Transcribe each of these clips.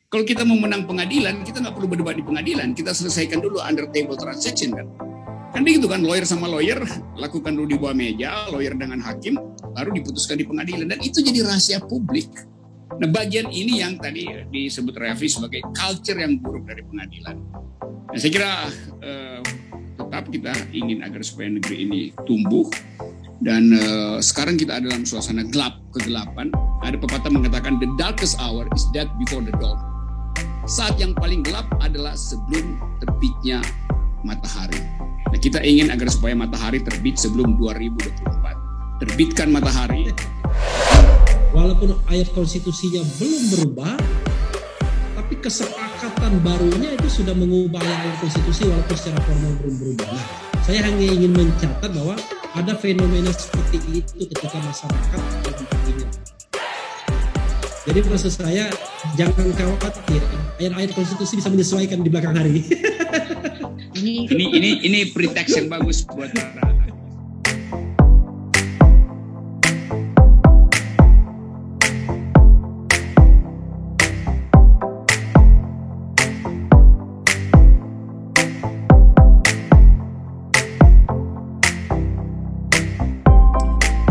Kalau kita mau menang pengadilan, kita nggak perlu berdebat di pengadilan. Kita selesaikan dulu under table transaction kan. Kan gitu kan, lawyer sama lawyer, lakukan dulu di bawah meja, lawyer dengan hakim, baru diputuskan di pengadilan. Dan itu jadi rahasia publik. Nah, bagian ini yang tadi disebut Raffi sebagai culture yang buruk dari pengadilan. Nah, saya kira tetap kita ingin agar supaya negeri ini tumbuh. Dan sekarang kita ada dalam suasana gelap, kegelapan. Ada pepatah mengatakan, the darkest hour is death before the dawn. Saat yang paling gelap adalah sebelum terbitnya matahari. Nah, kita ingin agar supaya matahari terbit sebelum 2024. Terbitkan matahari. Walaupun ayat konstitusinya belum berubah, tapi kesepakatan barunya itu sudah mengubah ayat konstitusi walaupun secara formal belum berubah. Nah, saya hanya ingin mencatat bahwa ada fenomena seperti itu ketika masyarakat berpikirnya. Jadi maksud saya jangan khawatir, ayat-ayat konstitusi bisa menyesuaikan di belakang hari. Ini pretext yang bagus buat para.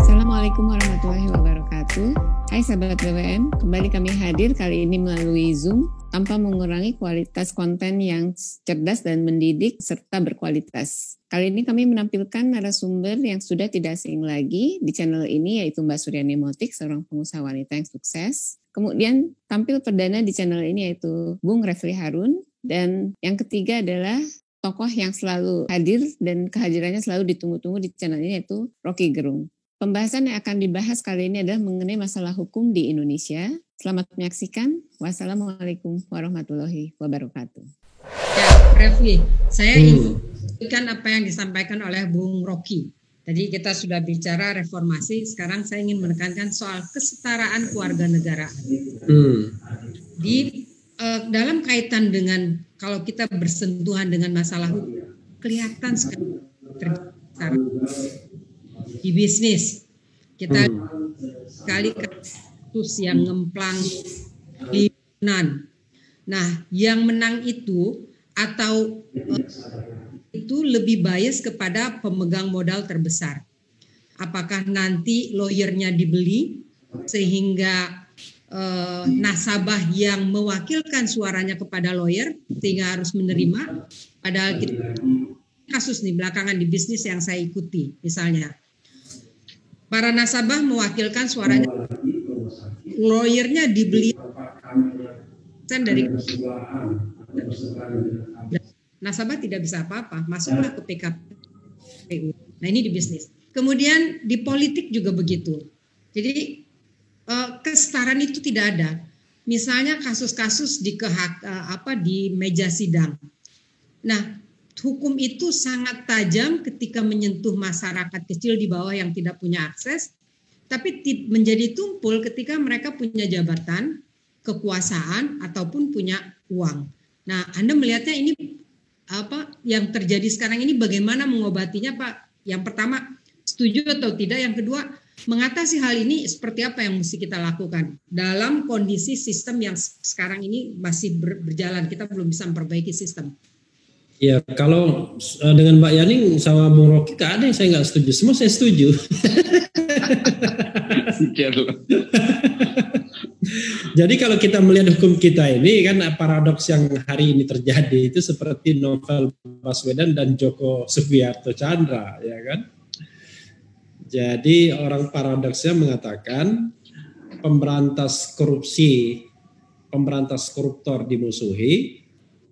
Assalamualaikum warahmatullahi wabarakatuh. Hai sahabat BWM, kembali kami hadir kali ini melalui Zoom tanpa mengurangi kualitas konten yang cerdas dan mendidik serta berkualitas. Kali ini kami menampilkan narasumber yang sudah tidak asing lagi di channel ini, yaitu Mbak Suryani Motik, seorang pengusaha wanita yang sukses. Kemudian tampil perdana di channel ini yaitu Bung Refli Harun, dan yang ketiga adalah tokoh yang selalu hadir dan kehadirannya selalu ditunggu-tunggu di channel ini yaitu Rocky Gerung. Pembahasan yang akan dibahas kali ini adalah mengenai masalah hukum di Indonesia. Selamat menyaksikan. Wassalamualaikum warahmatullahi wabarakatuh. Ya, Refli, saya ingin apa yang disampaikan oleh Bung Rocky. Tadi kita sudah bicara reformasi, sekarang saya ingin menekankan soal kesetaraan kewarganegaraan. Dalam kaitan dengan kalau kita bersentuhan dengan masalah hukum, kelihatan sekali terjadi di bisnis. Kita sekali kasus yang ngemplang di Yunan. Nah, yang menang itu atau itu lebih bias kepada pemegang modal terbesar. Apakah nanti lawyernya dibeli sehingga nasabah yang mewakilkan suaranya kepada lawyer sehingga harus menerima, padahal kasus nih belakangan di bisnis yang saya ikuti misalnya. Para nasabah mewakilkan suaranya, lawyernya dibeli dari nasabah tidak bisa apa-apa, masuklah ke PKPU. Nah ini di bisnis. Kemudian di politik juga begitu. Jadi kesetaraan itu tidak ada. Misalnya kasus-kasus di meja sidang. Nah, hukum itu sangat tajam ketika menyentuh masyarakat kecil di bawah yang tidak punya akses, tapi menjadi tumpul ketika mereka punya jabatan, kekuasaan, ataupun punya uang. Nah, Anda melihatnya ini apa yang terjadi sekarang ini bagaimana mengobatinya, Pak? Yang pertama, setuju atau tidak? Yang kedua, mengatasi hal ini seperti apa yang mesti kita lakukan dalam kondisi sistem yang sekarang ini masih berjalan, kita belum bisa memperbaiki sistem. Ya, kalau dengan Mbak Yani sama Bung Rocky gak ada yang saya nggak setuju. Semua saya setuju. Jadi kalau kita melihat hukum kita ini kan paradoks yang hari ini terjadi itu seperti Novel Baswedan dan Joko Sugiarto Chandra, ya kan? Jadi orang paradoksnya mengatakan pemberantas koruptor dimusuhi,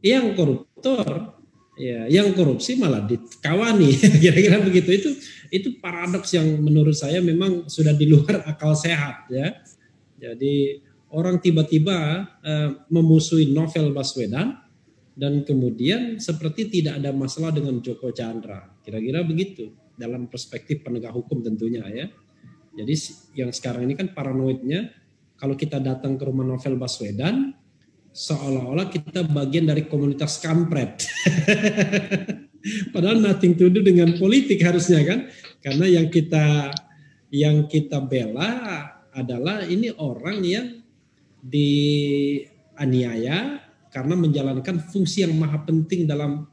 yang koruptor ya, yang korupsi malah dikawani, kira-kira begitu. Itu paradoks yang menurut saya memang sudah di luar akal sehat, ya. Jadi orang tiba-tiba memusuhi Novel Baswedan dan kemudian seperti tidak ada masalah dengan Joko Chandra, kira-kira begitu dalam perspektif penegak hukum tentunya, ya. Jadi yang sekarang ini kan paranoidnya kalau kita datang ke rumah Novel Baswedan seolah-olah kita bagian dari komunitas kampret. Padahal nothing to do dengan politik harusnya kan. Karena yang kita bela adalah ini orang yang aniaya karena menjalankan fungsi yang maha penting dalam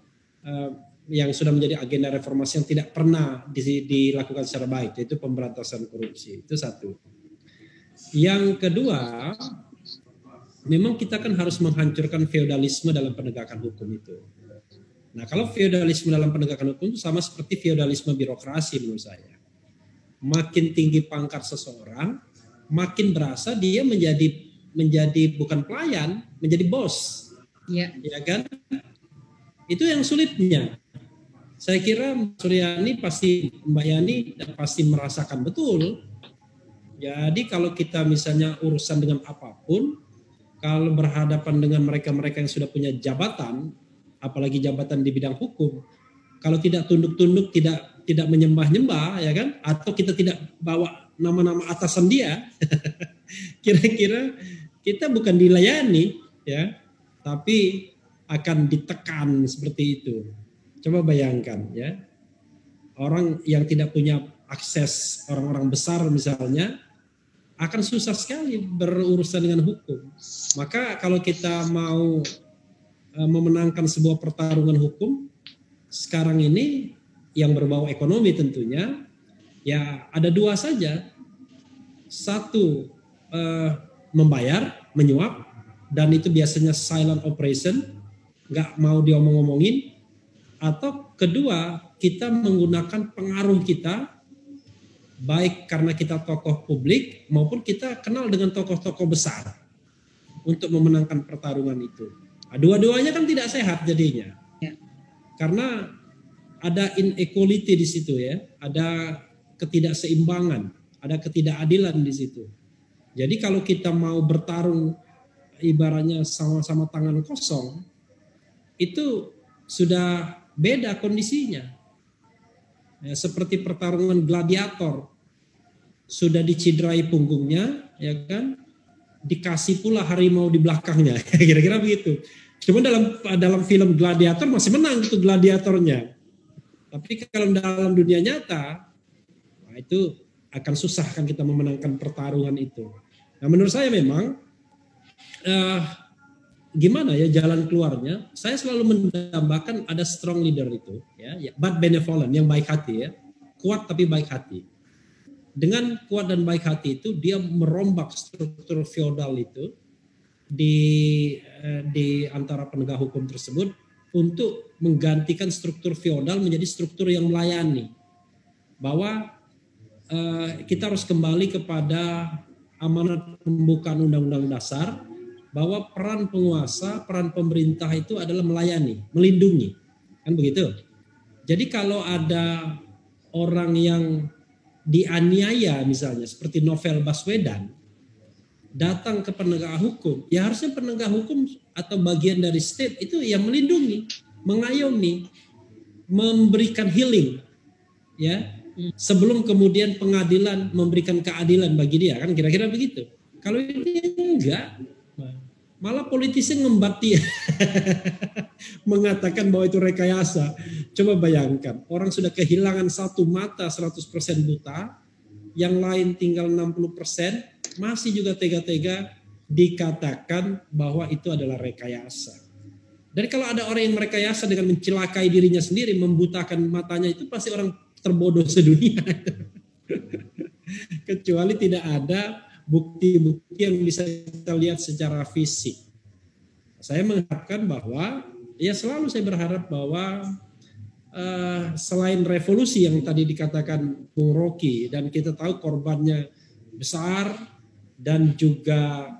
yang sudah menjadi agenda reformasi yang tidak pernah dilakukan secara baik, yaitu pemberantasan korupsi. Itu satu. Yang kedua, memang kita kan harus menghancurkan feodalisme dalam penegakan hukum itu. Nah, kalau feodalisme dalam penegakan hukum itu sama seperti feodalisme birokrasi menurut saya. Makin tinggi pangkat seseorang, makin berasa dia menjadi bukan pelayan, menjadi bos. Ya kan? Itu yang sulitnya. Saya kira Mbak Yani pasti merasakan betul. Jadi kalau kita misalnya urusan dengan apapun, kalau berhadapan dengan mereka-mereka yang sudah punya jabatan, apalagi jabatan di bidang hukum, kalau tidak tunduk-tunduk, tidak menyembah-nyembah, ya kan? Atau kita tidak bawa nama-nama atasan dia, kira-kira kita bukan dilayani, ya, tapi akan ditekan seperti itu. Coba bayangkan, ya, orang yang tidak punya akses, orang-orang besar misalnya, akan susah sekali berurusan dengan hukum. Maka kalau kita mau memenangkan sebuah pertarungan hukum sekarang ini yang berbau ekonomi tentunya, ya ada dua saja. Satu, membayar, menyuap, dan itu biasanya silent operation, nggak mau diomong-omongin. Atau kedua, kita menggunakan pengaruh kita, baik karena kita tokoh publik maupun kita kenal dengan tokoh-tokoh besar untuk memenangkan pertarungan itu. Nah, dua-duanya kan tidak sehat jadinya. Ya. Karena ada inequality di situ, ya, ada ketidakseimbangan, ada ketidakadilan di situ. Jadi kalau kita mau bertarung ibaratnya sama-sama tangan kosong, itu sudah beda kondisinya. Ya, seperti pertarungan gladiator, sudah diciderai punggungnya, ya kan, dikasih pula harimau di belakangnya, kira-kira begitu. Cuma dalam film gladiator masih menang itu gladiatornya. Tapi kalau dalam dunia nyata, nah itu akan susah kan kita memenangkan pertarungan itu. Nah, menurut saya memang gimana ya jalan keluarnya? Saya selalu mendambakan ada strong leader itu, ya, but benevolent, yang baik hati, ya, kuat tapi baik hati. Dengan kuat dan baik hati itu dia merombak struktur feodal itu di antara penegak hukum tersebut untuk menggantikan struktur feodal menjadi struktur yang melayani. Bahwa kita harus kembali kepada amanat pembukaan Undang-Undang Dasar, bahwa peran penguasa, peran pemerintah itu adalah melayani, melindungi. Kan begitu? Jadi kalau ada orang yang dianiaya misalnya seperti Novel Baswedan datang ke penegak hukum, ya harusnya penegak hukum atau bagian dari state itu yang melindungi, mengayomi, memberikan healing, ya, sebelum kemudian pengadilan memberikan keadilan bagi dia, kan kira-kira begitu. Kalau ini enggak, malah politisi ngembat dia mengatakan bahwa itu rekayasa. Coba bayangkan, orang sudah kehilangan satu mata 100% buta, yang lain tinggal 60%, masih juga tega-tega dikatakan bahwa itu adalah rekayasa. Dan kalau ada orang yang merekayasa dengan mencelakai dirinya sendiri, membutakan matanya, itu pasti orang terbodoh sedunia. Kecuali tidak ada bukti-bukti yang bisa kita lihat secara fisik. Saya mengharapkan bahwa, ya selalu saya berharap bahwa selain revolusi yang tadi dikatakan Bung Rocky, dan kita tahu korbannya besar, dan juga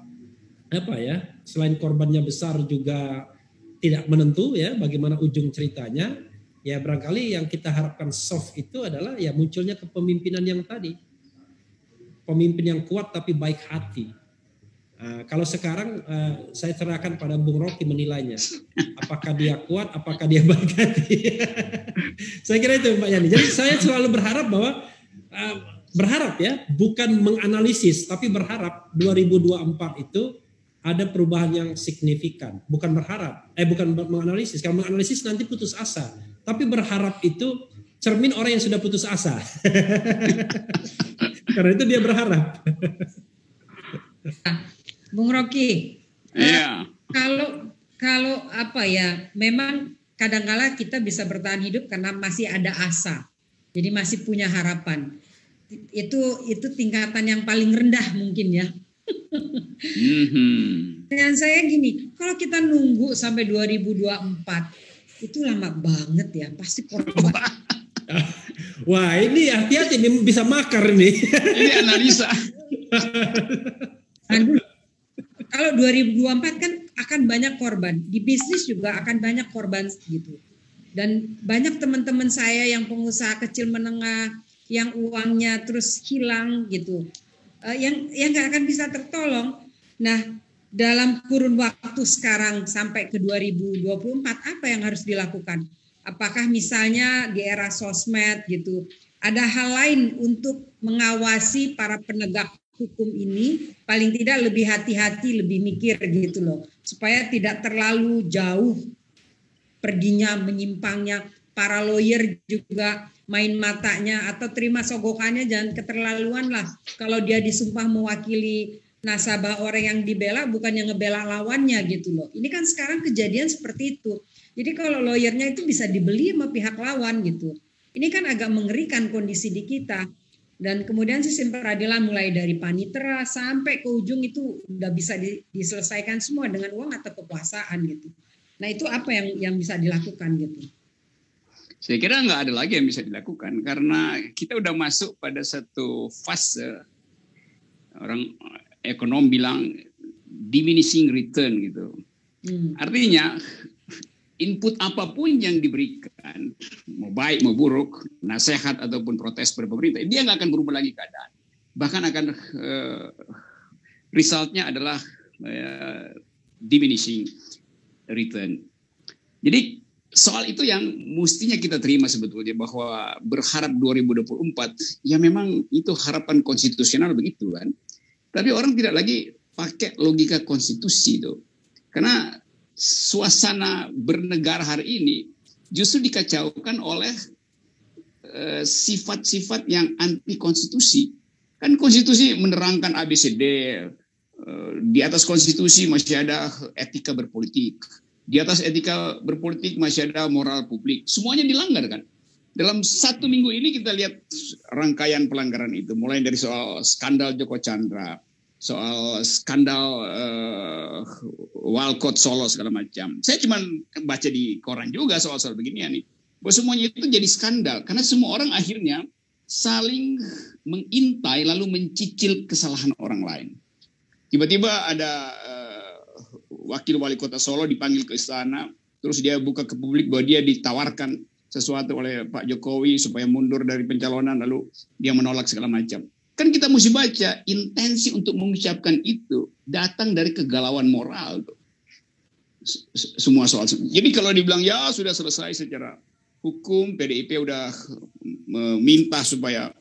selain korbannya besar juga tidak menentu, ya, bagaimana ujung ceritanya, ya barangkali yang kita harapkan soft itu adalah ya munculnya kepemimpinan yang tadi. Pemimpin yang kuat tapi baik hati. Kalau sekarang saya serahkan pada Bung Rocky menilainya. Apakah dia kuat, apakah dia baik hati. Saya kira itu Mbak Yani. Jadi saya selalu berharap bahwa, berharap ya, bukan menganalisis, tapi berharap 2024 itu ada perubahan yang signifikan. Bukan berharap, bukan menganalisis. Kalau menganalisis nanti putus asa. Tapi berharap itu cermin orang yang sudah putus asa. Karena itu dia berharap. Bung Rocky. Iya. Kalau apa ya, memang kadang-kala kita bisa bertahan hidup karena masih ada asa. Jadi masih punya harapan. Itu tingkatan yang paling rendah mungkin ya. Dengan saya gini, kalau kita nunggu sampai 2024 itu lama banget ya, pasti korban. Wah, ini hati-hati nih, bisa makar nih. Ini analisa. Kalau 2024 kan akan banyak korban, di bisnis juga akan banyak korban gitu. Dan banyak teman-teman saya yang pengusaha kecil menengah, yang uangnya terus hilang gitu, yang nggak akan bisa tertolong. Nah, dalam kurun waktu sekarang sampai ke 2024 apa yang harus dilakukan? Apakah misalnya di era sosmed gitu, ada hal lain untuk mengawasi para penegak hukum ini, paling tidak lebih hati-hati, lebih mikir gitu loh, supaya tidak terlalu jauh perginya, menyimpangnya. Para lawyer juga main matanya atau terima sogokannya, jangan keterlaluan lah. Kalau dia disumpah mewakili nasabah orang yang dibela, bukan yang ngebela lawannya gitu loh. Ini kan sekarang kejadian seperti itu. Jadi kalau lawyernya itu bisa dibeli sama pihak lawan gitu. Ini kan agak mengerikan kondisi di kita. Dan kemudian sistem peradilan mulai dari panitera sampai ke ujung itu udah bisa diselesaikan semua dengan uang atau kekuasaan gitu. Nah itu apa yang bisa dilakukan gitu? Saya kira nggak ada lagi yang bisa dilakukan karena kita udah masuk pada satu fase, orang ekonom bilang diminishing return gitu. Artinya input apapun yang diberikan, mau baik mau buruk, nasihat ataupun protes pada pemerintah, dia nggak akan berubah lagi keadaan. Bahkan akan resultnya adalah diminishing return. Jadi soal itu yang mestinya kita terima sebetulnya, bahwa berharap 2024, ya memang itu harapan konstitusional begitu kan. Tapi orang tidak lagi pakai logika konstitusi itu. Karena suasana bernegara hari ini justru dikacaukan oleh sifat-sifat yang anti konstitusi. Kan konstitusi menerangkan ABCD, di atas konstitusi masih ada etika berpolitik. Di atas etika berpolitik masih ada moral publik. Semuanya dilanggar kan. Dalam 1 minggu ini kita lihat rangkaian pelanggaran itu. Mulai dari soal skandal Joko Chandra, soal skandal Walcott Solo segala macam. Saya cuma baca di koran juga soal-soal beginian nih. Bahwa semuanya itu jadi skandal. Karena semua orang akhirnya saling mengintai lalu mencicil kesalahan orang lain. Tiba-tiba ada wakil wali kota Solo dipanggil ke istana, terus dia buka ke publik bahwa dia ditawarkan sesuatu oleh Pak Jokowi supaya mundur dari pencalonan, lalu dia menolak segala macam. Kan kita mesti baca intensi untuk mengucapkan itu datang dari kegalauan moral tuh. Semua soal. Jadi kalau dibilang ya sudah selesai secara hukum, PDIP udah meminta supaya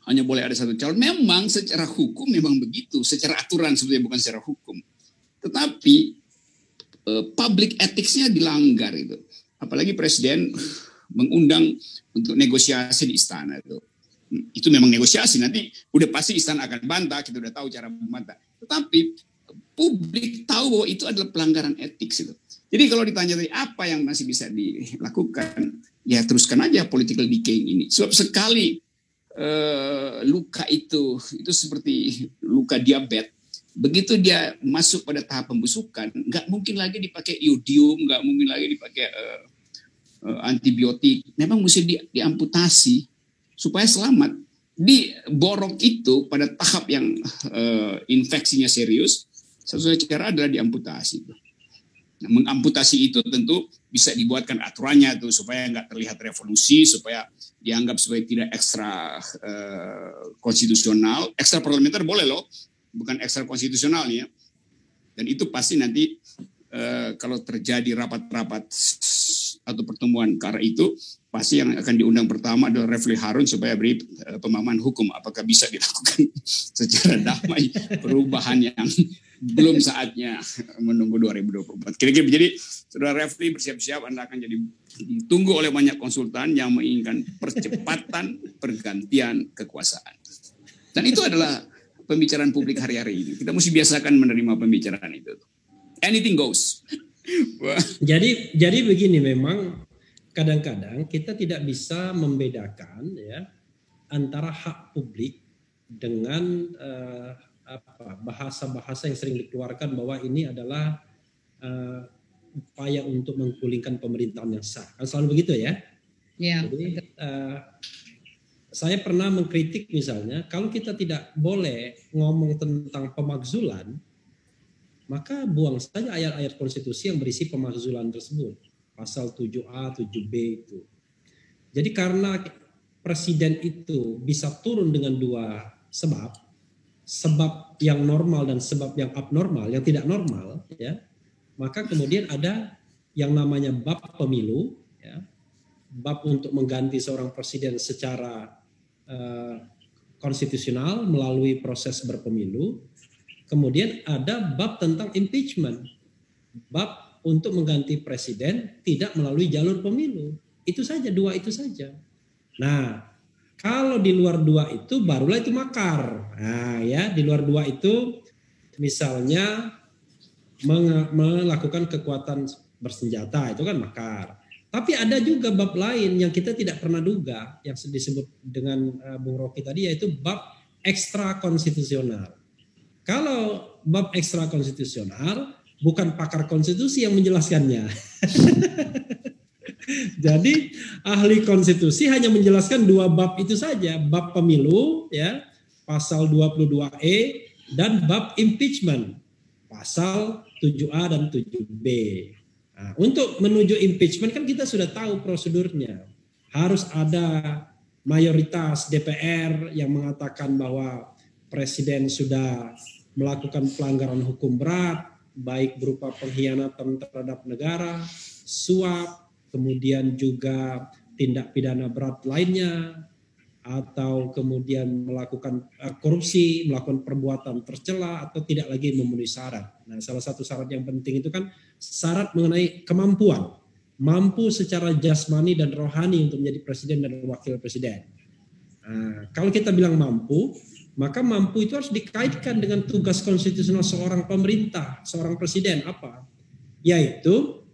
hanya boleh ada satu calon. Memang secara hukum memang begitu, secara aturan sebetulnya, bukan secara hukum. Tetapi public ethics-nya dilanggar itu. Apalagi presiden mengundang untuk negosiasi di istana itu. Itu memang negosiasi, nanti udah pasti istana akan bantah, kita udah tahu cara membantah. Tetapi publik tahu bahwa itu adalah pelanggaran etik itu. Jadi kalau ditanya tadi apa yang masih bisa dilakukan, ya teruskan aja political decaying ini. Sebab sekali luka itu seperti luka diabetes. Begitu dia masuk pada tahap pembusukan, nggak mungkin lagi dipakai iodium, nggak mungkin lagi dipakai antibiotik. Memang mesti diamputasi supaya selamat. Di borok itu pada tahap yang infeksinya serius, satu-satunya cara adalah diamputasi. Nah, mengamputasi itu tentu bisa dibuatkan aturannya tuh supaya nggak terlihat revolusi, supaya dianggap sebagai tidak ekstra konstitusional, ekstra parlementer boleh loh. Bukan ekstra konstitusional ya. Dan itu pasti nanti kalau terjadi rapat-rapat atau pertemuan ke arah itu, pasti yang akan diundang pertama adalah Refli Harun supaya beri pemahaman hukum. Apakah bisa dilakukan secara damai perubahan yang belum saatnya menunggu 2024. Kira-kira jadi Saudara Refli bersiap-siap, Anda akan jadi ditunggu oleh banyak konsultan yang menginginkan percepatan pergantian kekuasaan. Dan itu adalah pembicaraan publik hari-hari ini. Kita mesti biasakan menerima pembicaraan itu. anything goes. Jadi begini, memang kadang-kadang kita tidak bisa membedakan ya antara hak publik dengan bahasa-bahasa yang sering dikeluarkan bahwa ini adalah upaya untuk menggulingkan pemerintahan yang sah. Kan selalu begitu ya. Ya. Jadi saya pernah mengkritik misalnya kalau kita tidak boleh ngomong tentang pemakzulan, maka buang saja ayat-ayat konstitusi yang berisi pemakzulan tersebut. Pasal 7A, 7B itu. Jadi karena presiden itu bisa turun dengan dua sebab yang normal dan sebab yang abnormal, yang tidak normal, ya, maka kemudian ada yang namanya bab pemilu, ya, bab untuk mengganti seorang presiden secara konstitusional melalui proses berpemilu. Kemudian ada bab tentang impeachment, bab untuk mengganti presiden tidak melalui jalur pemilu. Itu saja, dua itu saja. Nah, kalau di luar dua itu barulah itu makar. Nah, ya, di luar dua itu misalnya melakukan kekuatan bersenjata, itu kan makar. Tapi ada juga bab lain yang kita tidak pernah duga, yang disebut dengan Bung Rocky tadi, yaitu bab ekstra konstitusional. Kalau bab ekstra konstitusional, bukan pakar konstitusi yang menjelaskannya. Jadi ahli konstitusi hanya menjelaskan dua bab itu saja, bab pemilu ya, pasal 22E, dan bab impeachment, pasal 7A dan 7B. Nah, untuk menuju impeachment kan kita sudah tahu prosedurnya. Harus ada mayoritas DPR yang mengatakan bahwa presiden sudah melakukan pelanggaran hukum berat, baik berupa pengkhianatan terhadap negara, suap, kemudian juga tindak pidana berat lainnya, atau kemudian melakukan korupsi, melakukan perbuatan tercela, atau tidak lagi memenuhi syarat. Nah, salah satu syarat yang penting itu kan syarat mengenai kemampuan, mampu secara jasmani dan rohani untuk menjadi presiden dan wakil presiden. Nah, kalau kita bilang mampu, maka mampu itu harus dikaitkan dengan tugas konstitusional seorang pemerintah, seorang presiden apa? Yaitu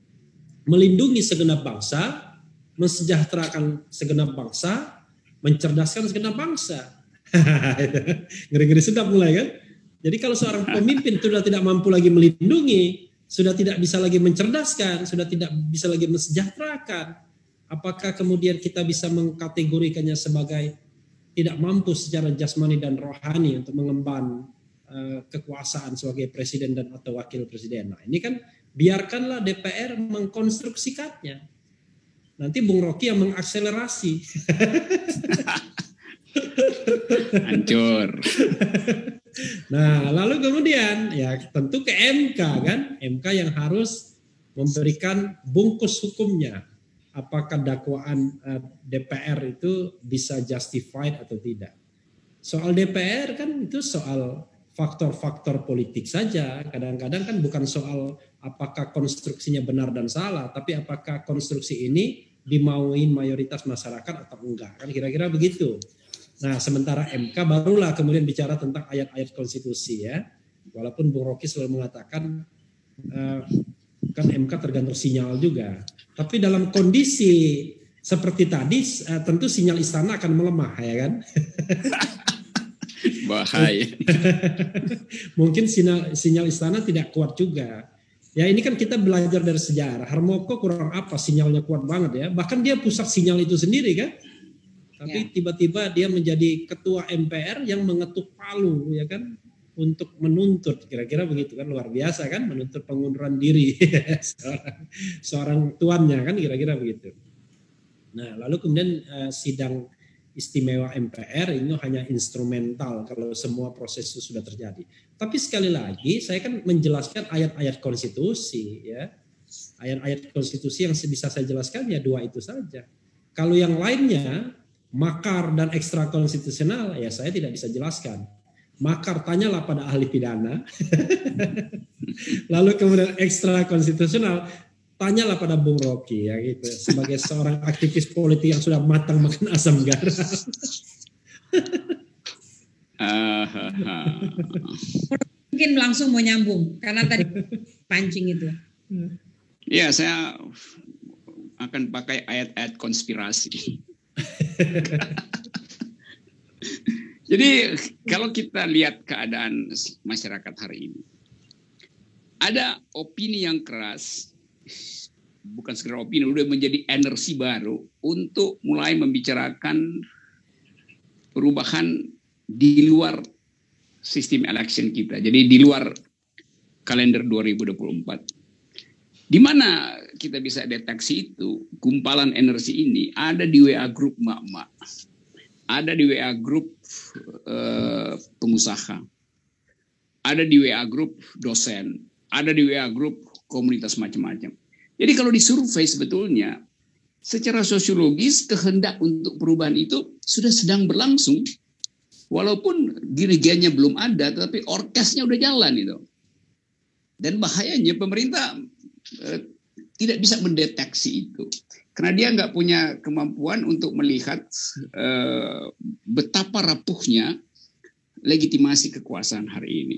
melindungi segenap bangsa, mensejahterakan segenap bangsa, mencerdaskan segenap bangsa. Ngeri-ngeri sedap mulai kan? Jadi kalau seorang pemimpin sudah tidak mampu lagi melindungi, sudah tidak bisa lagi mencerdaskan, sudah tidak bisa lagi mensejahterakan, apakah kemudian kita bisa mengkategorikannya sebagai tidak mampu secara jasmani dan rohani untuk mengemban kekuasaan sebagai presiden dan atau wakil presiden? Nah, ini kan biarkanlah DPR mengkonstruksikannya. Nanti Bung Rocky yang mengakselerasi. Hancur. Nah, lalu kemudian ya tentu ke MK kan, MK yang harus memberikan bungkus hukumnya. Apakah dakwaan DPR itu bisa justified atau tidak? Soal DPR kan itu soal faktor-faktor politik saja. Kadang-kadang kan bukan soal apakah konstruksinya benar dan salah, tapi apakah konstruksi ini dimauin mayoritas masyarakat atau enggak. Kan kira-kira begitu. Nah, sementara MK barulah kemudian bicara tentang ayat-ayat konstitusi ya. Walaupun Bung Rocky selalu mengatakan kan MK tergantung sinyal juga. Tapi dalam kondisi seperti tadi tentu sinyal istana akan melemah ya kan. Bahaya. Mungkin sinyal istana tidak kuat juga. Ya ini kan kita belajar dari sejarah. Harmoko kurang apa sinyalnya kuat banget ya. Bahkan dia pusat sinyal itu sendiri kan. Tapi tiba-tiba dia menjadi ketua MPR yang mengetuk palu ya kan. Untuk menuntut, kira-kira begitu kan, luar biasa kan, menuntut pengunduran diri seorang tuannya kan, kira-kira begitu. Nah lalu kemudian sidang istimewa MPR ini hanya instrumental kalau semua proses itu sudah terjadi. Tapi sekali lagi saya kan menjelaskan ayat-ayat konstitusi ya, ayat-ayat konstitusi yang bisa saya jelaskan ya dua itu saja. Kalau yang lainnya makar dan ekstra konstitusional ya saya tidak bisa jelaskan. Makar tanyalah pada ahli pidana. Lalu kemudian ekstra konstitusional tanyalah pada Bung Rocky ya gitu. Sebagai seorang aktivis politik yang sudah matang makan asam garam. mungkin langsung mau nyambung karena tadi pancing itu. Ya, saya akan pakai ayat-ayat konspirasi. Jadi kalau kita lihat keadaan masyarakat hari ini, ada opini yang keras, bukan sekedar opini, udah menjadi energi baru untuk mulai membicarakan perubahan di luar sistem election kita. Jadi di luar kalender 2024. Di mana kita bisa deteksi itu, gumpalan energi ini ada di WA Group Mak-Mak, ada di WA Group pengusaha, ada di WA Group dosen, ada di WA Group komunitas macam-macam. Jadi kalau disurvei sebetulnya, secara sosiologis kehendak untuk perubahan itu sudah sedang berlangsung. Walaupun dirigennya belum ada, tapi orkesnya udah jalan itu. Dan bahayanya pemerintah tidak bisa mendeteksi itu. Karena dia nggak punya kemampuan untuk melihat betapa rapuhnya legitimasi kekuasaan hari ini.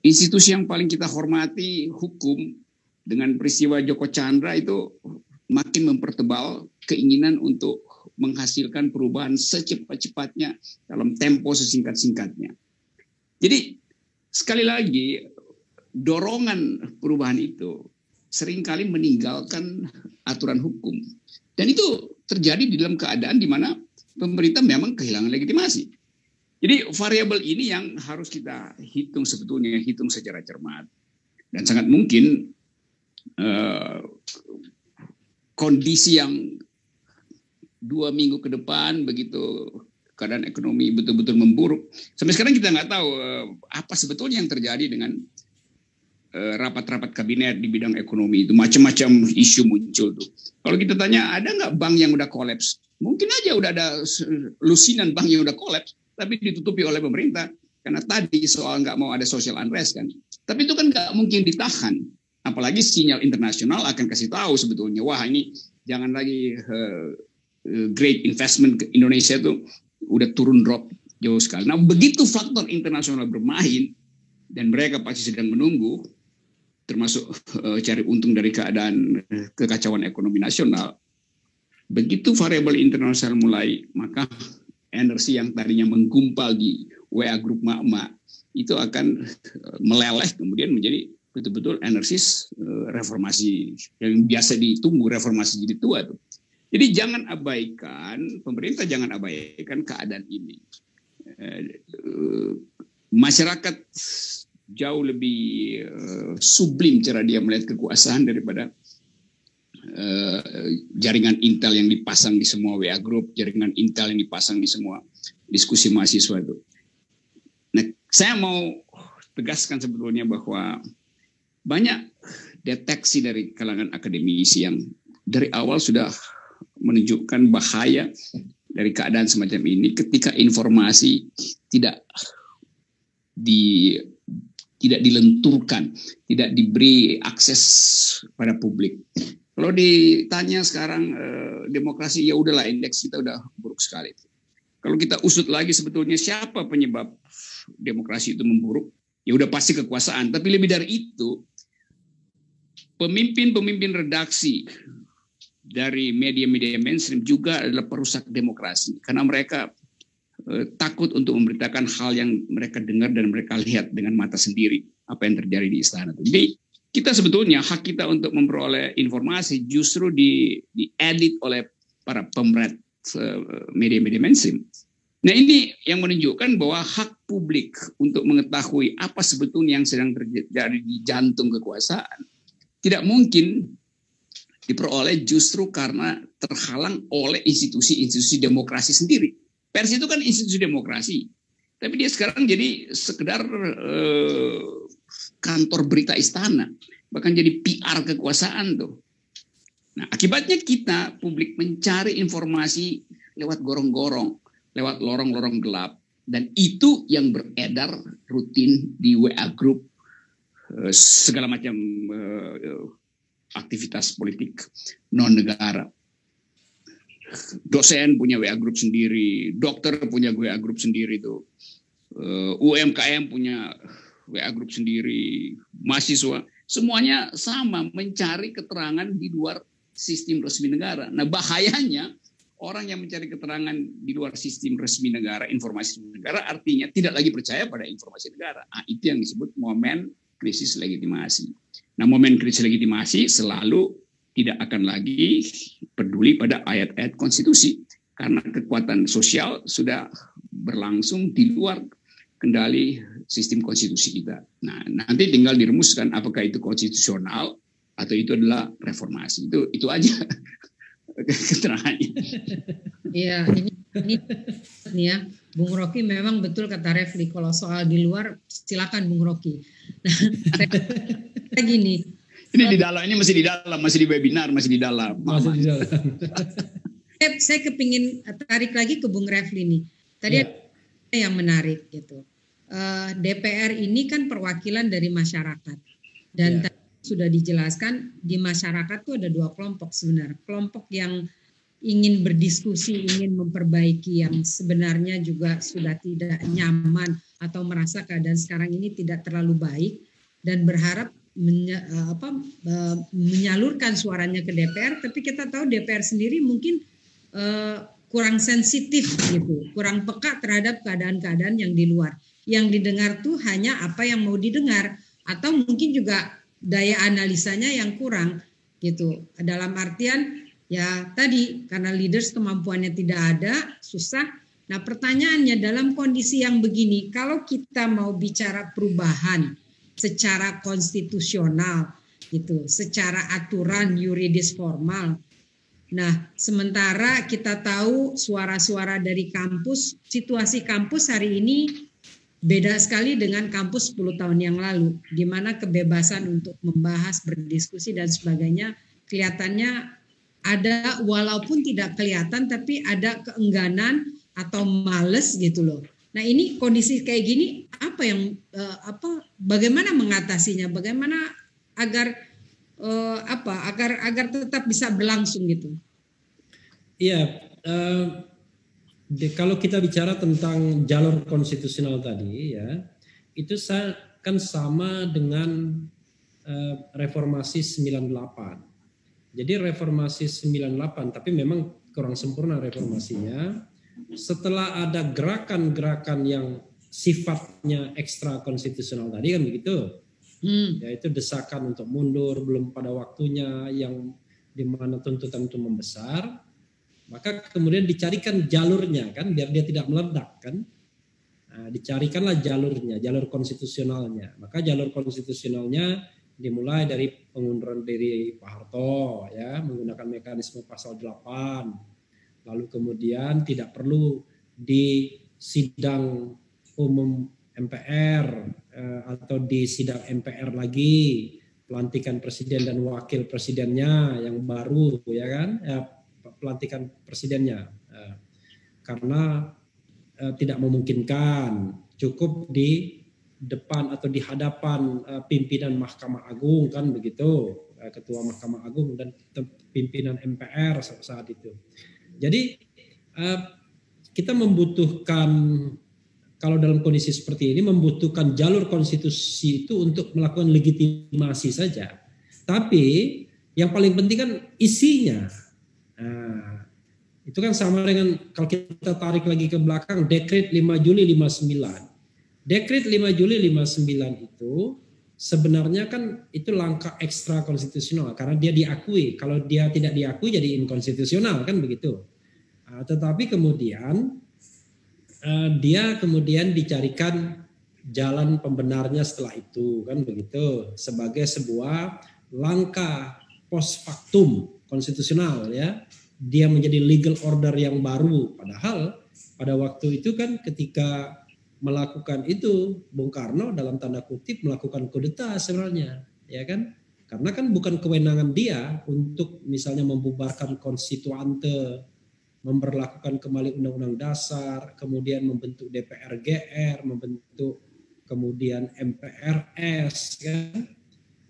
Institusi yang paling kita hormati, hukum, dengan peristiwa Joko Chandra itu makin mempertebal keinginan untuk menghasilkan perubahan secepat-cepatnya dalam tempo sesingkat-singkatnya. Jadi sekali lagi dorongan perubahan itu seringkali meninggalkan aturan hukum. Dan itu terjadi di dalam keadaan di mana pemerintah memang kehilangan legitimasi. Jadi variabel ini yang harus kita hitung sebetulnya, hitung secara cermat. Dan sangat mungkin kondisi yang 2 minggu ke depan begitu keadaan ekonomi betul-betul memburuk. Sampai sekarang kita nggak tahu apa sebetulnya yang terjadi dengan rapat-rapat kabinet di bidang ekonomi itu. Macam-macam isu muncul tuh. Kalau kita tanya ada nggak bank yang udah kolaps? Mungkin aja udah ada lusinan bank yang udah kolaps, tapi ditutupi oleh pemerintah. Karena tadi soal nggak mau ada social unrest kan. Tapi itu kan nggak mungkin ditahan. Apalagi sinyal internasional akan kasih tahu sebetulnya, wah ini jangan lagi great investment ke Indonesia itu udah turun drop jauh sekali. Nah begitu faktor internasional bermain dan mereka pasti sedang menunggu, termasuk cari untung dari keadaan kekacauan ekonomi nasional. Begitu variabel internasional mulai, maka energi yang tadinya menggumpal di WA Group Mak-Mak itu akan meleleh kemudian menjadi betul-betul energi reformasi yang biasa ditunggu, reformasi jadi tua tuh. Jadi jangan abaikan, pemerintah jangan abaikan keadaan ini. Masyarakat jauh lebih sublim cara dia melihat kekuasaan daripada jaringan intel yang dipasang di semua WA Group, jaringan intel yang dipasang di semua diskusi mahasiswa itu. Nah, saya mau tegaskan sebetulnya bahwa banyak deteksi dari kalangan akademisi yang dari awal sudah menunjukkan bahaya dari keadaan semacam ini ketika informasi tidak dilenturkan, tidak diberi akses pada publik. Kalau ditanya sekarang demokrasi, ya udahlah indeks kita udah buruk sekali. Kalau kita usut lagi sebetulnya siapa penyebab demokrasi itu memburuk, ya udah pasti kekuasaan. Tapi lebih dari itu, pemimpin-pemimpin redaksi dari media-media mainstream juga adalah perusak demokrasi. Karena mereka takut untuk memberitakan hal yang mereka dengar dan mereka lihat dengan mata sendiri apa yang terjadi di istana. Jadi kita sebetulnya hak kita untuk memperoleh informasi justru diedit oleh para pemerat media-media mainstream. Nah ini yang menunjukkan bahwa hak publik untuk mengetahui apa sebetulnya yang sedang terjadi di jantung kekuasaan tidak mungkin diperoleh justru karena terhalang oleh institusi-institusi demokrasi sendiri. Pers itu kan institusi demokrasi, tapi dia sekarang jadi sekedar kantor berita istana, bahkan jadi PR kekuasaan tuh. Nah akibatnya kita publik mencari informasi lewat gorong-gorong, lewat lorong-lorong gelap, dan itu yang beredar rutin di WA Group segala macam aktivitas politik non negara. Dosen punya WA Group sendiri, dokter punya WA Group sendiri tuh, UMKM punya WA grup sendiri, mahasiswa, semuanya sama mencari keterangan di luar sistem resmi negara. Nah, bahayanya orang yang mencari keterangan di luar sistem resmi negara, informasi negara, artinya tidak lagi percaya pada informasi negara. Nah, itu yang disebut momen krisis legitimasi. Nah, momen krisis legitimasi selalu tidak akan lagi peduli pada ayat-ayat konstitusi, karena kekuatan sosial sudah berlangsung di luar kendali sistem konstitusi kita. Nah, nanti tinggal dirumuskan apakah itu konstitusional atau itu adalah reformasi. Itu aja keterangannya. Iya, ini ya, Bung Rocky memang betul kata Refli, kalau soal di luar silakan Bung Rocky. Nah, saya gini. Ini di dalam, ini masih di dalam, masih di webinar, masih di dalam. Masih di dalam. Saya kepingin tarik lagi ke Bung Refli nih. Tadi ada yang menarik gitu. DPR ini kan perwakilan dari masyarakat, dan tadi sudah dijelaskan di masyarakat tuh ada dua kelompok sebenarnya. Kelompok yang ingin berdiskusi, ingin memperbaiki, yang sebenarnya juga sudah tidak nyaman atau merasa keadaan sekarang ini tidak terlalu baik dan berharap menyalurkan suaranya ke DPR. Tapi kita tahu DPR sendiri mungkin kurang sensitif gitu, kurang peka terhadap keadaan-keadaan yang di luar. Yang didengar tuh hanya apa yang mau didengar, atau mungkin juga daya analisanya yang kurang gitu. Dalam artian ya tadi, karena leaders kemampuannya tidak ada, susah. Nah, pertanyaannya dalam kondisi yang begini, kalau kita mau bicara perubahan secara konstitusional gitu, secara aturan yuridis formal. Nah, sementara kita tahu suara-suara dari kampus, situasi kampus hari ini beda sekali dengan kampus 10 tahun yang lalu, di mana kebebasan untuk membahas, berdiskusi dan sebagainya kelihatannya ada, walaupun tidak kelihatan tapi ada keengganan atau males gitu loh. Nah, ini kondisi kayak gini bagaimana mengatasinya? Bagaimana agar agar tetap bisa berlangsung gitu? Iya, kalau kita bicara tentang jalur konstitusional tadi ya, itu kan sama dengan reformasi 98. Jadi reformasi 98, tapi memang kurang sempurna reformasinya. Setelah ada gerakan-gerakan yang sifatnya ekstra konstitusional tadi kan begitu, yaitu desakan untuk mundur belum pada waktunya, yang dimana tuntutan itu membesar. Maka kemudian dicarikan jalurnya kan, biar dia tidak meledak kan. Nah, dicarikanlah jalurnya, jalur konstitusionalnya. Maka jalur konstitusionalnya dimulai dari pengunduran diri Pak Harto ya, menggunakan mekanisme pasal 8. Lalu kemudian tidak perlu di sidang umum MPR atau di sidang MPR lagi, pelantikan presiden dan wakil presidennya yang baru ya kan, pelantikan presidennya, karena tidak memungkinkan, cukup di depan atau di hadapan pimpinan Mahkamah Agung kan begitu, Ketua Mahkamah Agung dan pimpinan MPR saat itu. Jadi kita membutuhkan, kalau dalam kondisi seperti ini membutuhkan jalur konstitusi itu untuk melakukan legitimasi saja. Tapi yang paling penting kan isinya. Nah, itu kan sama dengan kalau kita tarik lagi ke belakang, Dekret 5 Juli 59. Dekret 5 Juli 59 itu sebenarnya kan itu langkah ekstra konstitusional karena dia diakui. Kalau dia tidak diakui jadi inkonstitusional kan begitu. Tetapi kemudian dia kemudian dicarikan jalan pembenarnya setelah itu kan begitu, sebagai sebuah langkah post factum konstitusional ya, dia menjadi legal order yang baru. Padahal pada waktu itu kan ketika melakukan itu Bung Karno dalam tanda kutip melakukan kudeta sebenarnya ya kan, karena kan bukan kewenangan dia untuk misalnya membubarkan konstituante, memberlakukan kembali undang-undang dasar, kemudian membentuk DPR GR, membentuk kemudian MPRS kan.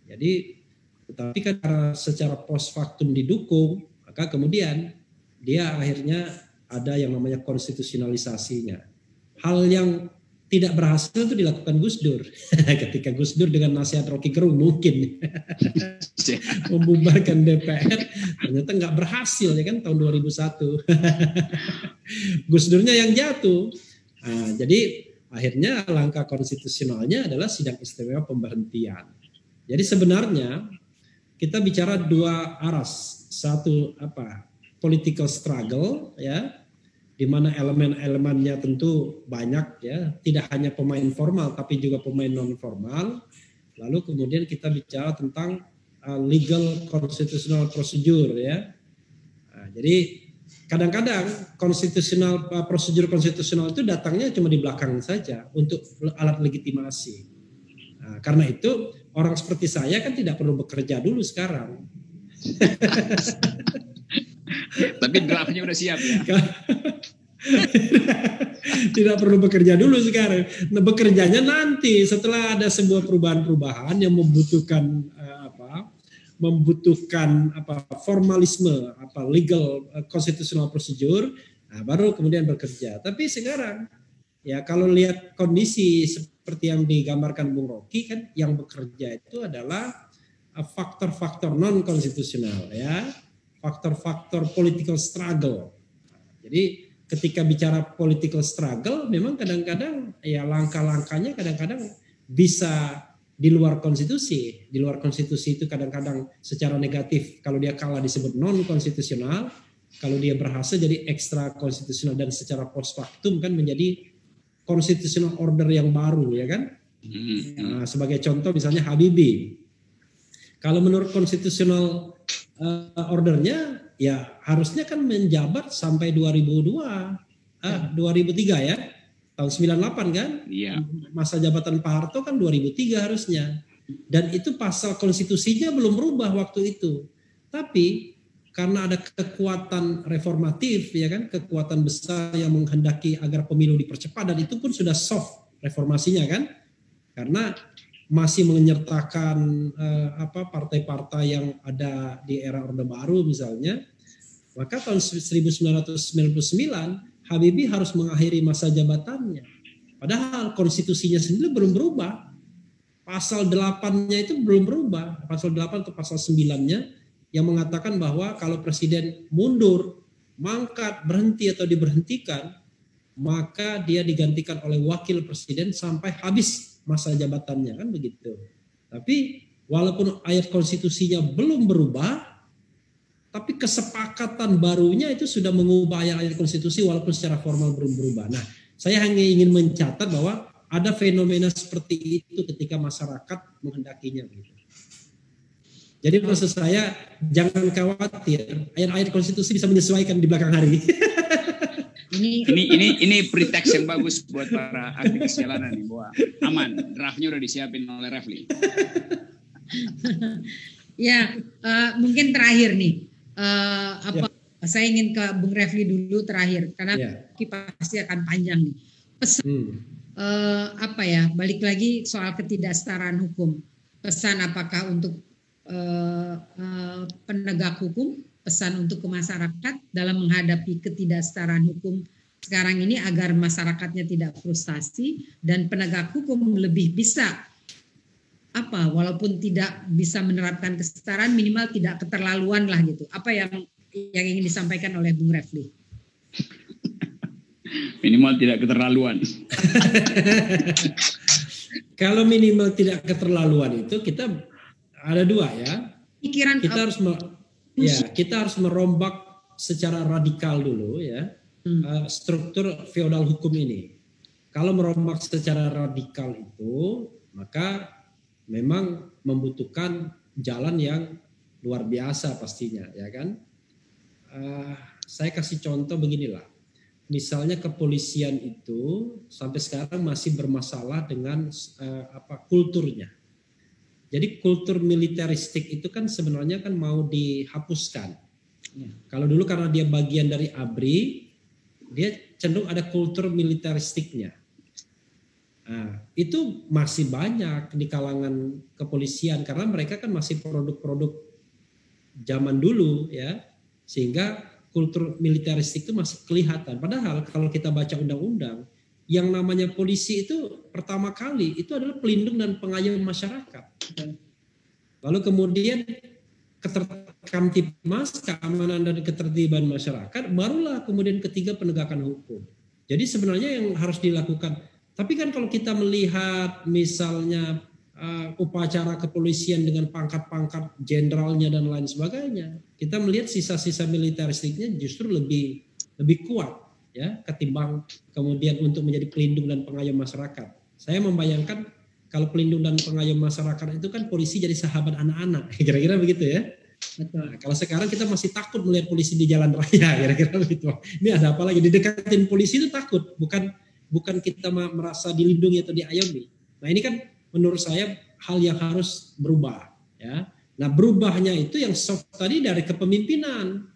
Jadi tetapi kan secara post factum didukung, maka kemudian dia akhirnya ada yang namanya konstitusionalisasinya. Hal yang tidak berhasil itu dilakukan Gus Dur. Ketika Gus Dur dengan nasihat Rocky Gerung mungkin membubarkan DPR, ternyata nggak berhasil ya kan tahun 2001. Gus Durnya yang jatuh. Nah, jadi akhirnya langkah konstitusionalnya adalah sidang istimewa pemberhentian. Jadi sebenarnya kita bicara dua aras, satu political struggle ya, di mana elemen-elemennya tentu banyak ya, tidak hanya pemain formal tapi juga pemain non formal. Lalu kemudian kita bicara tentang legal constitutional procedure ya. Nah, jadi kadang-kadang prosedur konstitusional itu datangnya cuma di belakang saja untuk alat legitimasi. Nah, karena itu orang seperti saya kan tidak perlu bekerja dulu sekarang. Tapi draftnya udah siap ya. Tidak perlu bekerja dulu sekarang. Nah, bekerjanya nanti setelah ada sebuah perubahan-perubahan yang membutuhkan formalisme, legal constitutional procedure, nah, baru kemudian bekerja. Tapi sekarang ya kalau lihat kondisi seperti yang digambarkan Bung Rocky kan, yang bekerja itu adalah faktor-faktor non konstitusional ya, faktor-faktor political struggle. Jadi ketika bicara political struggle, memang kadang-kadang ya langkah-langkahnya kadang-kadang bisa di luar konstitusi. Di luar konstitusi itu kadang-kadang secara negatif, kalau dia kalah disebut non konstitusional, kalau dia berhasil jadi ekstra konstitusional, dan secara post factum kan menjadi constitutional order yang baru ya kan. Nah, sebagai contoh misalnya Habibie. Kalau menurut konstitusional ordernya ya harusnya kan menjabat sampai 2003 ya. Tahun 98 kan? Iya. Masa jabatan Pak Harto kan 2003 harusnya. Dan itu pasal konstitusinya belum berubah waktu itu. Tapi karena ada kekuatan reformatif ya kan, kekuatan besar yang menghendaki agar pemilu dipercepat, dan itu pun sudah soft reformasinya kan. Karena masih menyertakan partai-partai yang ada di era Orde Baru misalnya. Maka tahun 1999 Habibie harus mengakhiri masa jabatannya. Padahal konstitusinya sendiri belum berubah. Pasal 8-nya itu belum berubah. Pasal 8 atau pasal 9-nya yang mengatakan bahwa kalau presiden mundur, mangkat, berhenti atau diberhentikan, maka dia digantikan oleh wakil presiden sampai habis masa jabatannya, kan begitu. Tapi walaupun ayat konstitusinya belum berubah, tapi kesepakatan barunya itu sudah mengubah ayat-ayat konstitusi walaupun secara formal belum berubah. Nah, saya hanya ingin mencatat bahwa ada fenomena seperti itu ketika masyarakat menghendakinya. Jadi maksud saya jangan khawatir, ayat-ayat konstitusi bisa menyesuaikan di belakang hari. Ini pretext yang bagus buat para aktivis jalanan nih, bahwa aman, draftnya udah disiapin oleh Refli. Ya, mungkin terakhir nih. Saya ingin ke Bung Refli dulu terakhir karena pasti akan panjang nih. Pesan balik lagi soal ketidaksetaraan hukum. Pesan apakah untuk penegak hukum, pesan untuk ke masyarakat dalam menghadapi ketidaksetaraan hukum sekarang ini agar masyarakatnya tidak frustasi dan penegak hukum lebih bisa walaupun tidak bisa menerapkan kesetaraan, minimal tidak keterlaluan lah gitu. Apa yang ingin disampaikan oleh Bung Refli? Minimal tidak keterlaluan. Kalau minimal tidak keterlaluan itu kita ada dua ya. Pikiran kita harus merombak secara radikal dulu ya struktur feodal hukum ini. Kalau merombak secara radikal itu, maka memang membutuhkan jalan yang luar biasa pastinya, ya kan? Saya kasih contoh beginilah. Misalnya kepolisian itu sampai sekarang masih bermasalah dengan kulturnya. Jadi kultur militeristik itu kan sebenarnya kan mau dihapuskan. Kalau dulu karena dia bagian dari ABRI, dia cenderung ada kultur militeristiknya. Nah, itu masih banyak di kalangan kepolisian karena mereka kan masih produk-produk zaman dulu ya, sehingga kultur militeristik itu masih kelihatan. Padahal kalau kita baca undang-undang yang namanya polisi itu pertama kali itu adalah pelindung dan pengayom masyarakat. Lalu kemudian Kamtibmas, keamanan dan ketertiban masyarakat, barulah kemudian ketiga penegakan hukum. Jadi sebenarnya yang harus dilakukan. Tapi kan kalau kita melihat misalnya upacara kepolisian dengan pangkat-pangkat jenderalnya dan lain sebagainya, kita melihat sisa-sisa militeristiknya justru lebih kuat ya ketimbang kemudian untuk menjadi pelindung dan pengayom masyarakat. Saya membayangkan kalau pelindung dan pengayom masyarakat itu kan polisi jadi sahabat anak-anak, kira-kira begitu ya. Nah, kalau sekarang kita masih takut melihat polisi di jalan raya, kira-kira begitu. Ini ada apa lagi? Didekatin polisi itu takut, bukan kita merasa dilindungi atau diayomi. Nah ini kan menurut saya hal yang harus berubah. Ya. Nah berubahnya itu yang soft tadi dari kepemimpinan,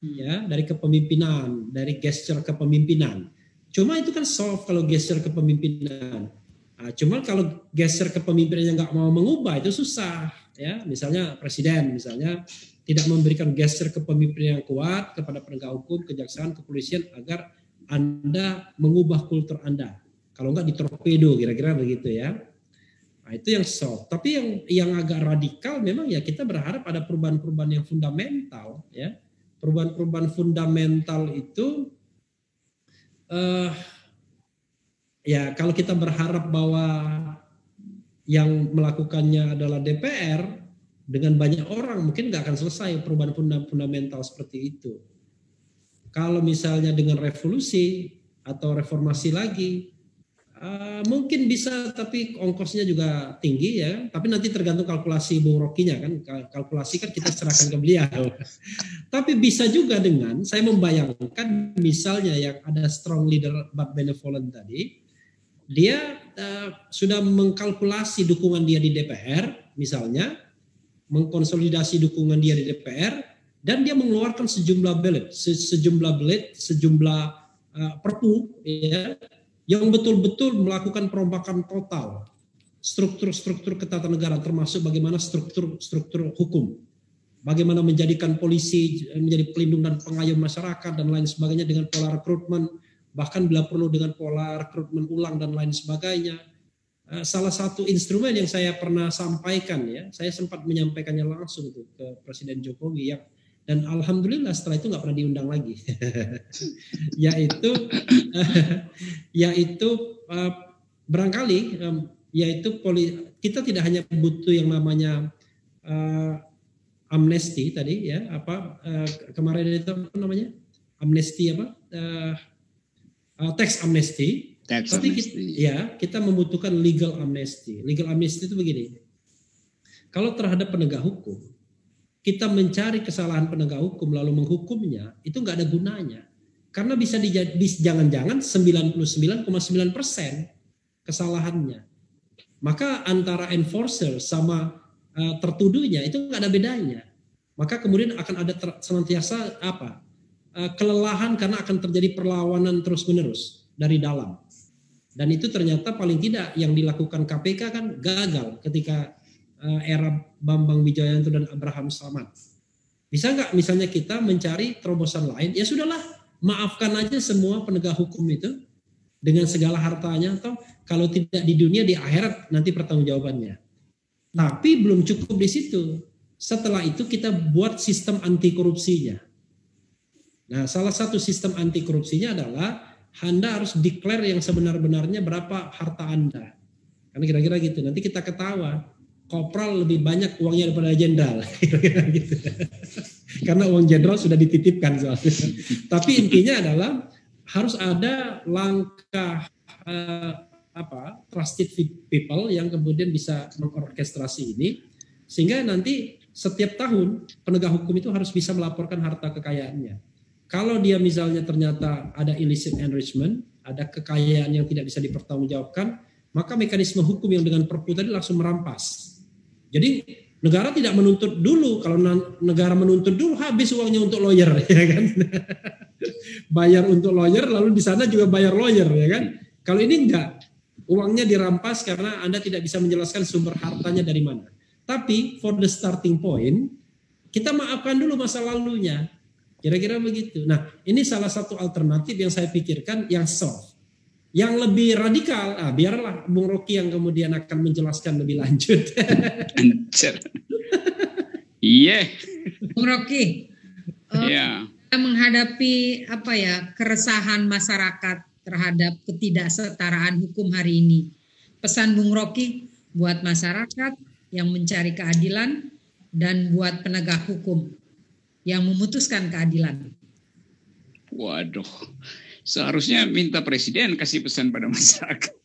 ya dari kepemimpinan, dari gesture kepemimpinan. Cuma itu kan soft kalau gesture kepemimpinan. Nah, cuma kalau gesture kepemimpinannya nggak mau mengubah itu susah. Ya, misalnya presiden misalnya tidak memberikan gesture kepemimpinan yang kuat kepada penegak hukum, kejaksaan, kepolisian agar Anda mengubah kultur Anda. Kalau enggak ditorpedo kira-kira begitu ya. Nah, itu yang soft. Tapi yang agak radikal memang ya kita berharap ada perubahan-perubahan yang fundamental ya. Perubahan-perubahan fundamental itu ya kalau kita berharap bahwa yang melakukannya adalah DPR dengan banyak orang mungkin nggak akan selesai perubahan fundamental seperti itu. Kalau misalnya dengan revolusi atau reformasi lagi mungkin bisa, tapi ongkosnya juga tinggi ya. Tapi nanti tergantung kalkulasi Bung Rokinya kan. Kalkulasi kan kita serahkan ke beliau. Tapi bisa juga dengan saya membayangkan misalnya yang ada strong leader but benevolent tadi. Dia sudah mengkalkulasi dukungan dia di DPR, misalnya mengkonsolidasi dukungan dia di DPR, dan dia mengeluarkan sejumlah perpu, ya, yang betul-betul melakukan perombakan total struktur-struktur ketatanegaraan, termasuk bagaimana struktur hukum, bagaimana menjadikan polisi menjadi pelindung dan pengayom masyarakat dan lain sebagainya dengan pola rekrutmen. Bahkan bila perlu dengan pola rekrutmen ulang dan lain sebagainya. Salah satu instrumen yang saya pernah sampaikan ya, saya sempat menyampaikannya langsung tuh ke Presiden Jokowi ya, dan alhamdulillah setelah itu nggak pernah diundang lagi. yaitu barangkali kita tidak hanya butuh yang namanya amnesti tadi ya, kemarin itu apa namanya amnesti tax amnesty, tapi kita membutuhkan legal amnesty. Legal amnesty itu begini, kalau terhadap penegak hukum, kita mencari kesalahan penegak hukum lalu menghukumnya, itu nggak ada gunanya. Karena bisa jangan-jangan 99,9% kesalahannya. Maka antara enforcer sama tertuduhnya itu nggak ada bedanya. Maka kemudian akan ada senantiasa kelelahan karena akan terjadi perlawanan terus-menerus dari dalam. Dan itu ternyata paling tidak yang dilakukan KPK kan gagal ketika era Bambang Wijoyanto dan Abraham Samad. Bisa nggak misalnya kita mencari terobosan lain? Ya sudahlah, maafkan aja semua penegak hukum itu dengan segala hartanya, atau kalau tidak di dunia, di akhirat nanti pertanggungjawabannya. Tapi belum cukup di situ. Setelah itu kita buat sistem anti korupsinya. Nah, salah satu sistem anti korupsinya adalah Anda harus declare yang sebenar-benarnya berapa harta Anda. Karena kira-kira gitu. Nanti kita ketawa, kopral lebih banyak uangnya daripada jenderal. Kira-kira gitu. Karena uang jenderal sudah dititipkan soalnya. Tapi intinya adalah harus ada langkah trusted people yang kemudian bisa mengorkestrasi ini, sehingga nanti setiap tahun penegak hukum itu harus bisa melaporkan harta kekayaannya. Kalau dia misalnya ternyata ada illicit enrichment, ada kekayaan yang tidak bisa dipertanggungjawabkan, maka mekanisme hukum yang dengan perpu tadi langsung merampas. Jadi negara tidak menuntut dulu. Kalau negara menuntut dulu, habis uangnya untuk lawyer, ya kan? Bayar untuk lawyer, lalu di sana juga bayar lawyer, ya kan? Kalau ini enggak, uangnya dirampas karena Anda tidak bisa menjelaskan sumber hartanya dari mana. Tapi for the starting point, kita maafkan dulu masa lalunya. Kira-kira begitu. Nah, ini salah satu alternatif yang saya pikirkan yang soft. Yang lebih radikal, biarlah Bung Rocky yang kemudian akan menjelaskan lebih lanjut. Anjir. Iya. Bung Rocky, Iya. menghadapi keresahan masyarakat terhadap ketidaksetaraan hukum hari ini. Pesan Bung Rocky buat masyarakat yang mencari keadilan dan buat penegak hukum yang memutuskan keadilan. Waduh, seharusnya minta presiden kasih pesan pada masyarakat.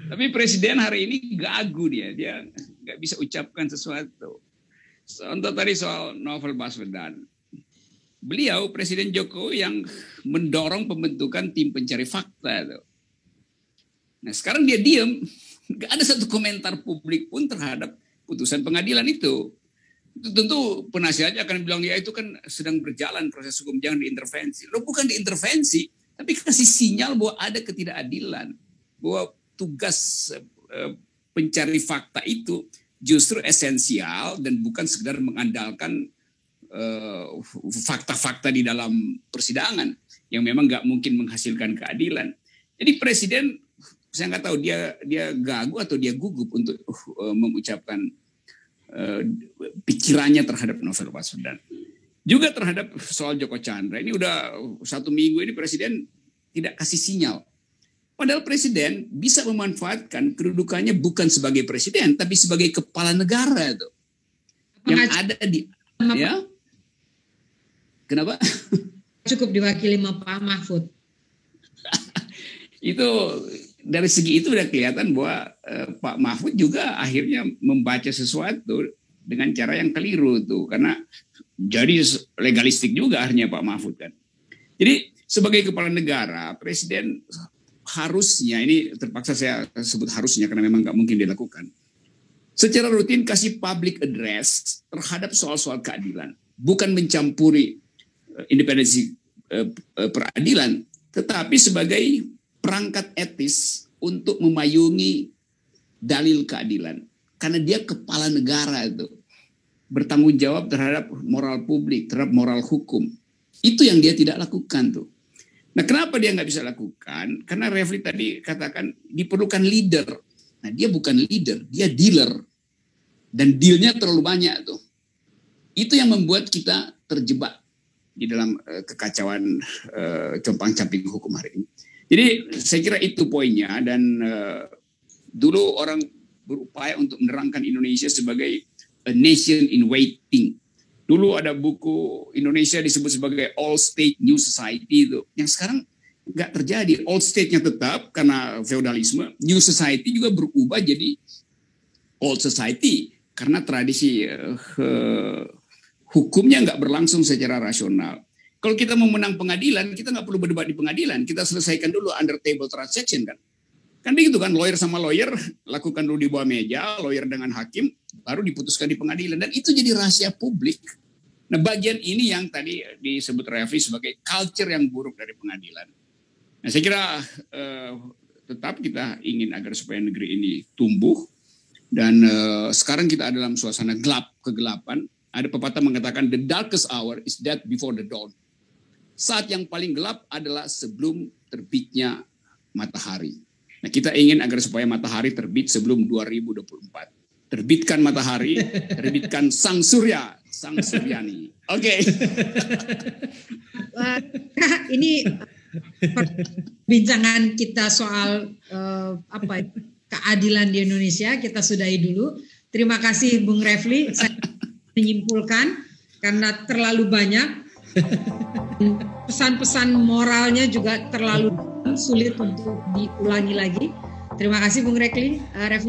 Tapi presiden hari ini gagu dia nggak bisa ucapkan sesuatu. Contoh tadi soal Novel Baswedan. Beliau, Presiden Jokowi yang mendorong pembentukan tim pencari fakta. Nah sekarang dia diam, nggak ada satu komentar publik pun terhadap putusan pengadilan itu. Itu tentu penasihatnya akan bilang, ya itu kan sedang berjalan proses hukum, jangan diintervensi. Loh bukan diintervensi, tapi kasih sinyal bahwa ada ketidakadilan. Bahwa tugas pencari fakta itu justru esensial dan bukan sekedar mengandalkan fakta-fakta di dalam persidangan yang memang nggak mungkin menghasilkan keadilan. Jadi presiden, saya nggak tahu dia gagu atau dia gugup untuk mengucapkan pikirannya terhadap Novel Baswedan. Juga terhadap soal Joko Chandra. Ini udah 1 minggu ini presiden tidak kasih sinyal. Padahal presiden bisa memanfaatkan kedudukannya bukan sebagai presiden, tapi sebagai kepala negara itu. Yang ada di... Ya? Kenapa? Cukup diwakili sama Pak Mahfud. Itu dari segi itu udah kelihatan bahwa Pak Mahfud juga akhirnya membaca sesuatu dengan cara yang keliru tuh, karena jadi legalistik juga akhirnya Pak Mahfud kan. Jadi sebagai kepala negara, presiden harusnya, ini terpaksa saya sebut harusnya karena memang nggak mungkin dilakukan, secara rutin kasih public address terhadap soal-soal keadilan, bukan mencampuri independensi peradilan, tetapi sebagai perangkat etis untuk memayungi dalil keadilan. Karena dia kepala negara itu, bertanggung jawab terhadap moral publik, terhadap moral hukum. Itu yang dia tidak lakukan tuh. Nah kenapa dia nggak bisa lakukan? Karena Refli tadi katakan diperlukan leader. Nah dia bukan leader, dia dealer. Dan dealnya terlalu banyak tuh. Itu yang membuat kita terjebak di dalam kekacauan compang-camping hukum hari ini. Jadi saya kira itu poinnya, dan dulu orang berupaya untuk menerangkan Indonesia sebagai a nation in waiting. Dulu ada buku Indonesia disebut sebagai all state new society itu. Yang sekarang nggak terjadi. All state-nya tetap karena feodalisme, new society juga berubah jadi old society karena tradisi hukumnya nggak berlangsung secara rasional. Kalau kita mau menang pengadilan, kita nggak perlu berdebat di pengadilan. Kita selesaikan dulu under table transaction kan. Kan begitu kan, lawyer sama lawyer, lakukan dulu di bawah meja, lawyer dengan hakim, baru diputuskan di pengadilan. Dan itu jadi rahasia publik. Nah bagian ini yang tadi disebut Refli sebagai culture yang buruk dari pengadilan. Nah saya kira tetap kita ingin agar supaya negeri ini tumbuh. Dan sekarang kita ada dalam suasana gelap, kegelapan. Ada pepatah mengatakan the darkest hour is that before the dawn. Saat yang paling gelap adalah sebelum terbitnya matahari. Nah, kita ingin agar supaya matahari terbit sebelum 2024. Terbitkan matahari, terbitkan sang surya, sang suryani. Oke. Ini perbincangan kita soal keadilan di Indonesia kita sudahi dulu. Terima kasih Bung Refli. Saya menyimpulkan karena terlalu banyak. Pesan-pesan moralnya juga terlalu sulit untuk diulangi lagi. Terima kasih Bung Refli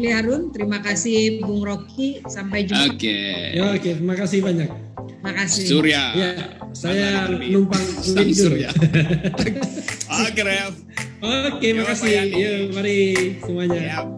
Harun, terima kasih Bung Rocky, sampai jumpa. Oke, terima kasih banyak. Terima kasih. Surya. Ya, saya numpang sang surya. Oke, Ref. Oke, makasih. Yuk, mari semuanya.